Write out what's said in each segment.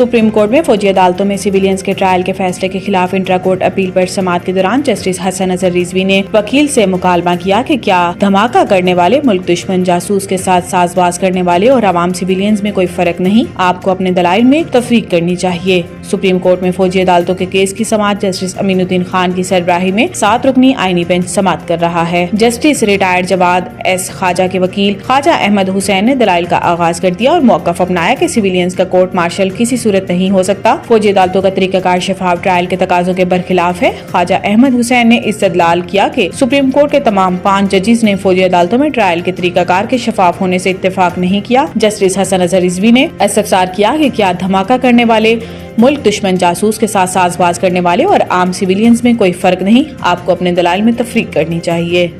Supreme court में फौजी अदालतों में सिविलियंस के ट्रायल के फैसले के खिलाफ इंट्रा कोर्ट अपील पर समाअत के दौरान जस्टिस हसन अजहर रिजवी ने वकील से मुकालमा किया कि क्या धमाका करने वाले, मुल्क दुश्मन जासूस के साथ साजबाज करने वाले और आवाम सिविलियंस में कोई फर्क नहीं, आपको अपने दलाइल में तफरीक करनी चाहिए। सुप्रीम कोर्ट में फौजी अदालतों के केस की समाअत जस्टिस अमीनुद्दीन खान की सरबराही में 7 रुकनी आईनी बेंच समाअत कर रहा है। जस्टिस रिटायर्ड जवाद एस खाजा के वकील ख्वाजा अहमद हुसैन ने दलाइल का आगाज कर दिया और मौक़िफ़ अपनाया कि सिविलियंस का कोर्ट मार्शल किसी सूरत नहीं हो सकता। फौजी अदालतों का तरीकाकार शफाफ ट्रायल के तकाज़ों के बरखिलाफ है। ख्वाजा अहमद हुसैन ने इस्तदलाल किया कि सुप्रीम कोर्ट के तमाम 5 जजेस ने फौजी अदालतों में ट्रायल के तरीकाकार के शफाफ होने से इत्तेफाक नहीं किया। जस्टिस हसन अजहर रिजवी ने इस्तफसार किया कि क्या धमाका करने वाले, मुल्क दुश्मन जासूस के साथ साजबाज करने वाले और आम सिविलियंस में कोई फर्क नहीं, आपको अपने दलाइल में तफरीक करनी चाहिए।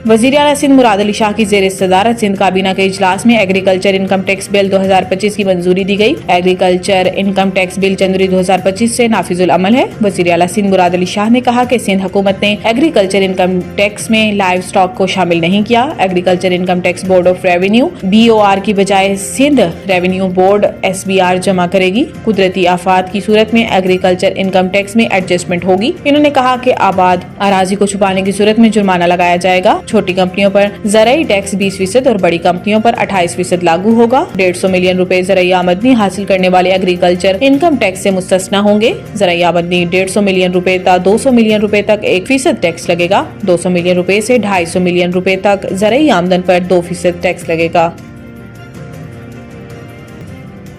वज़ीर आला सिंध मुराद अली शाह की ज़ेर सदारत सिंध काबीना के इजलास में एग्रीकल्चर इनकम टैक्स बिल 2025 की मंजूरी दी गई। एग्रीकल्चर इनकम टैक्स बिल जनवरी 2025 से नाफिजुल अमल है। वज़ीर आला सिंध मुराद अली शाह ने कहा कि सिंध हुकूमत ने एग्रीकल्चर इनकम टैक्स में लाइव स्टॉक को शामिल नहीं किया। Agriculture income tax board of revenue BOR की बजाय सिंध रेवेन्यू बोर्ड SBR जमा करेगी। कुदरती आफात की सूरत में एग्रीकल्चर इनकम टैक्स में एडजस्टमेंट होगी। इन्होंने कहा कि आबाद अराजी को छुपाने की सूरत में जुर्माना लगाया जाएगा। छोटी कंपनियों पर ज़राई टैक्स 20% और बड़ी कंपनियों पर 28% लागू होगा। 150 मिलियन रुपए ज़राई आमदनी हासिल करने वाले एग्रीकल्चर इनकम टैक्स से मुस्तस्ना होंगे। ज़राई आमदनी 150 मिलियन रुपए तक 200 मिलियन रुपए तक 1% टैक्स लगेगा। 200 मिलियन रुपए से 250 मिलियन रुपए तक ज़राई आमदन पर 2% टैक्स लगेगा।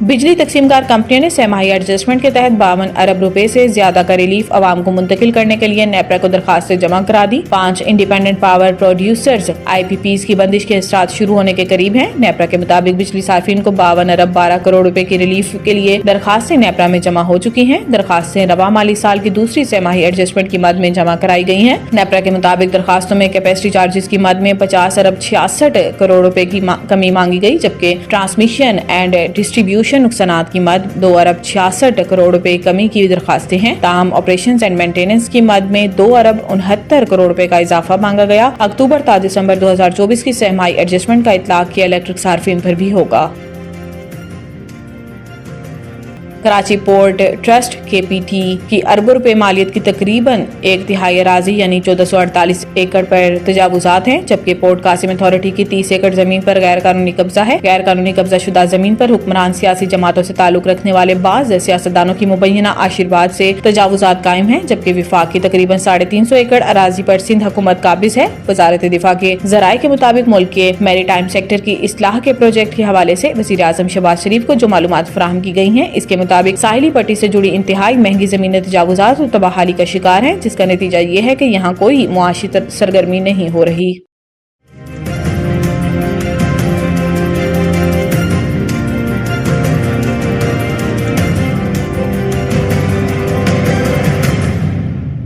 बिजली तकसीमकार कंपनियों ने सहमाही एडजस्टमेंट के तहत 52 अरब रुपए से ज्यादा का रिलीफ अवाम को मुंतकिल करने के लिए नेपरा को दरखास्तें जमा करा दी। 5 इंडिपेंडेंट पावर प्रोड्यूसर्स IPPs की बंदिश के असरात शुरू होने के करीब हैं। नेपरा के मुताबिक बिजली सार्फिन को 52 अरब 12 करोड़ रुपए की रिलीफ के लिए दरखास्तें नेपरा में जमा हो चुकी हैं। दरखास्तें रवा माली साल की दूसरी सहमाही एडजस्टमेंट की मद में जमा कराई गई हैं। नेपरा के मुताबिक दरखास्तों में कैपेसिटी चार्जेस की मद में 50 अरब 66 करोड़ रुपए की कमी मांगी गई, जबकि ट्रांसमिशन एंड डिस्ट्रीब्यूशन नुकसानात की मद 2 अरब 66 करोड़ रुपए कमी की दरखास्तें हैं। ताहम ऑपरेशंस एंड मेंटेनेंस की मद में 2 अरब 69 करोड़ रुपए का इजाफा मांगा गया। अक्टूबर ta दिसंबर 2024 की सहमाही एडजस्टमेंट का इतलाक किया इलेक्ट्रिक सार्फिन पर भी होगा। कराची पोर्ट ट्रस्ट KPT की अरबों रुपए मालियत की तकरीबन 1/3 अराजी यानी 1448 एकड़ पर तजावुजात हैं, जबकि पोर्ट कासिम अथॉरिटी की 30 एकड़ जमीन पर गैर कानूनी कब्जा है। गैर कानूनी कब्जा शुदा जमीन पर हुक्मरान सियासी जमातों से ताल्लुक रखने वाले बाज़ सियासतदानों की मुबैना आशीर्वाद से तजावुजात कायम हैं, जबकि विफाक की तकरीबन 350 एकड़ अराजी पर सिंध हुकूमत काबिज है। वजारत दिफा के ज़राए के मुताबिक मुल्क के मैरीटाइम सेक्टर की इस्लाह के प्रोजेक्ट के हवाले से वज़ीर आज़म शहबाज शरीफ को जो मालूमात फराहम की गई हैं, इसके मुताबिक साहिली पट्टी से जुड़ी इंतहाई महंगी जमीनें तजावुजात और तबाहाली का शिकार हैं, जिसका नतीजा ये है कि यहाँ कोई मुआशी सरगर्मी नहीं हो रही।